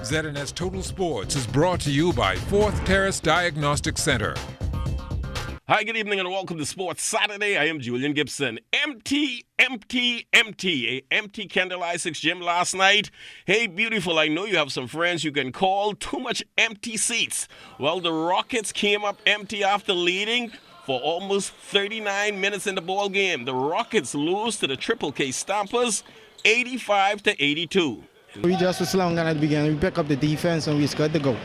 ZNS Total Sports is brought to you by 4th Terrace Diagnostic Center. Hi, good evening and welcome to Sports Saturday. I am Julian Gibson. Empty. A empty Kendall Isaacs gym last night. Hey, beautiful, I know you have some friends you can call. Too much empty seats. Well, the Rockets came up empty after leading for almost 39 minutes in the ball game. The Rockets lose to the Triple K Stompers 85-82. We just was long at the beginning. We pick up the defense and we just got to go.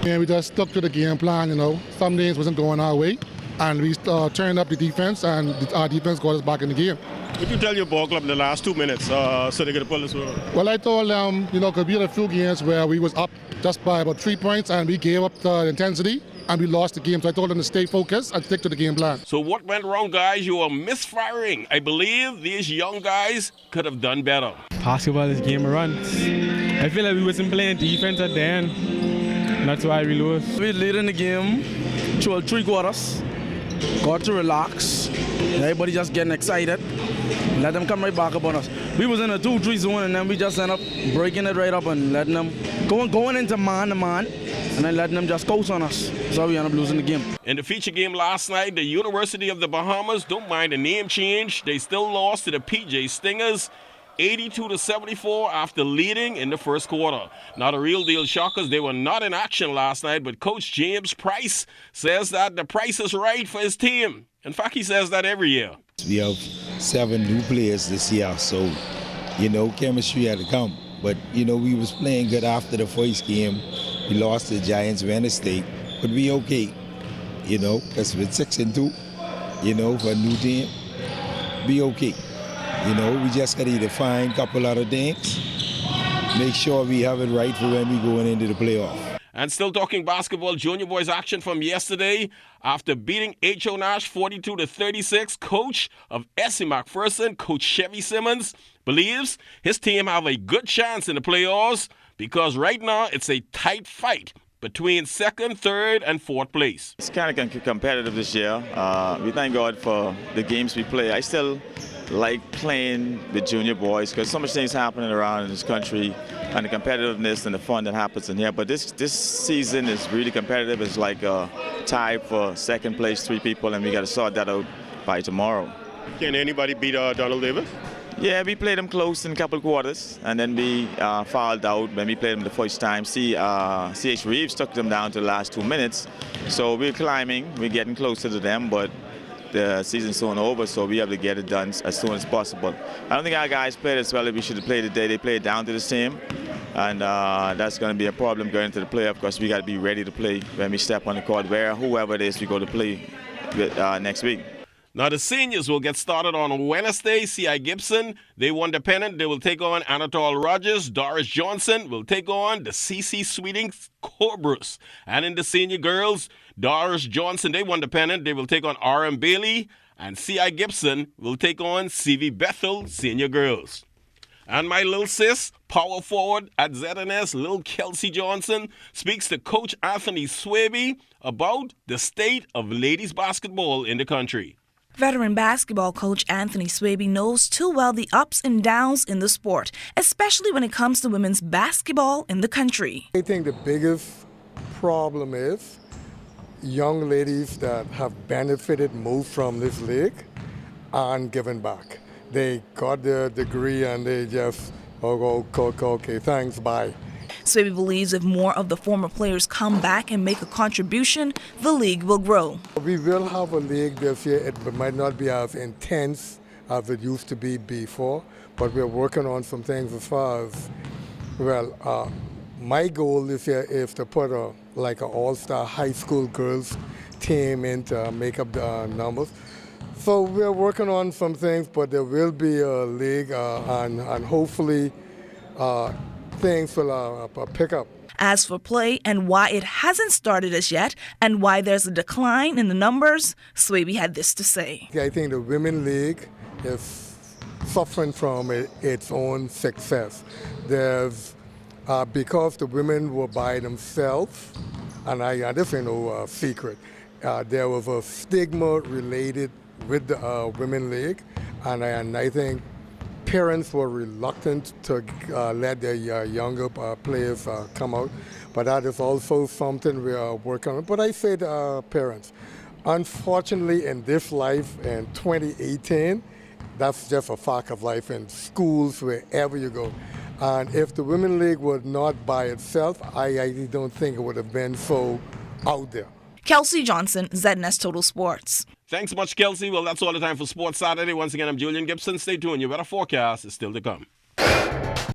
And we just stuck to the game plan, Some days wasn't going our way. And we turned up the defense, and our defense got us back in the game. What you tell your ball club in the last 2 minutes so they're going to pull us over? Well, I told them, because we had a few games where we was up just by about 3 points, and we gave up the intensity, and we lost the game. So I told them to stay focused and stick to the game plan. So what went wrong, guys? You were misfiring. I believe these young guys could have done better. Basketball is game of runs. I feel like we wasn't playing defense at the end. That's why we lost. We lead in the game through 3 quarters. Got to relax. Everybody just getting excited. Let them come right back up on us. We was in a 2-3 zone and then we just end up breaking it right up and letting them going into man-to-man and then letting them just coast on us. So we end up losing the game. In the feature game last night, the University of the Bahamas, don't mind the name change, they still lost to the PJ Stingers 82-74 after leading in the first quarter. Now, the real deal shockers, they were not in action last night, but Coach James Price says that the price is right for his team. In fact, he says that every year. We have 7 new players this year, so, chemistry had to come. But, we was playing good after the first game. We lost to the Giants Wednesday, but we okay, because with 6-2, for a new team, be okay. We just got to either find a couple other things, make sure we have it right for when we going into the playoff. And still talking basketball, junior boys action from yesterday. After beating H.O. Nash 42-36, coach of SC McPherson, Coach Chevy Simmons, believes his team have a good chance in the playoffs because right now it's a tight fight between 2nd, 3rd, and 4th place. It's kind of competitive this year. We thank God for the games we play. I still like playing with junior boys because so much things happening around in this country and the competitiveness and the fun that happens in here. But this season is really competitive. It's like a tie for 2nd place, 3 people, and we got to sort that out by tomorrow. Can anybody beat Donald Davis? Yeah, we played them close in a couple quarters, and then we fouled out when we played them the first time. C.H. Reeves took them down to the last 2 minutes. So we're climbing, we're getting closer to them, but the season's soon over, so we have to get it done as soon as possible. I don't think our guys played as well as we should have played today. They played down to the same, and that's going to be a problem going into the playoff because we got to be ready to play when we step on the court, whoever it is we go to play with, next week. Now, the seniors will get started on Wednesday. C.I. Gibson, they won the pennant. They will take on Anatole Rogers. Doris Johnson will take on the C.C. Sweeting Cobras. And in the senior girls, Doris Johnson, they won the pennant. They will take on R.M. Bailey. And C.I. Gibson will take on C.V. Bethel senior girls. And my little sis, power forward at ZNS, little Kelsey Johnson, speaks to Coach Anthony Swaby about the state of ladies basketball in the country. Veteran basketball coach Anthony Swaby knows too well the ups and downs in the sport, especially when it comes to women's basketball in the country. I think the biggest problem is young ladies that have benefited most from this league aren't giving back. They got their degree and they just, okay, thanks, bye. Swaby believes if more of the former players come back and make a contribution, the league will grow. We will have a league this year. It might not be as intense as it used to be before, but we're working on some things as far as, my goal this year is to put an all-star high school girls team in to make up the numbers. So we're working on some things, but there will be a league and hopefully things will pick up. As for play and why it hasn't started as yet and why there's a decline in the numbers, Swaby had this to say. I think the Women's League is suffering from its own success. There's because the women were by themselves, and this ain't no secret, there was a stigma related with the Women's League, and I think parents were reluctant to let their younger players come out. But that is also something we are working on. But I say to parents, unfortunately in this life in 2018, that's just a fact of life in schools, wherever you go. And if the Women's League was not by itself, I don't think it would have been so out there. Kelsey Johnson, ZNS Total Sports. Thanks much, Kelsey. Well, that's all the time for Sports Saturday. Once again, I'm Julian Gibson. Stay tuned. Your weather forecast is still to come.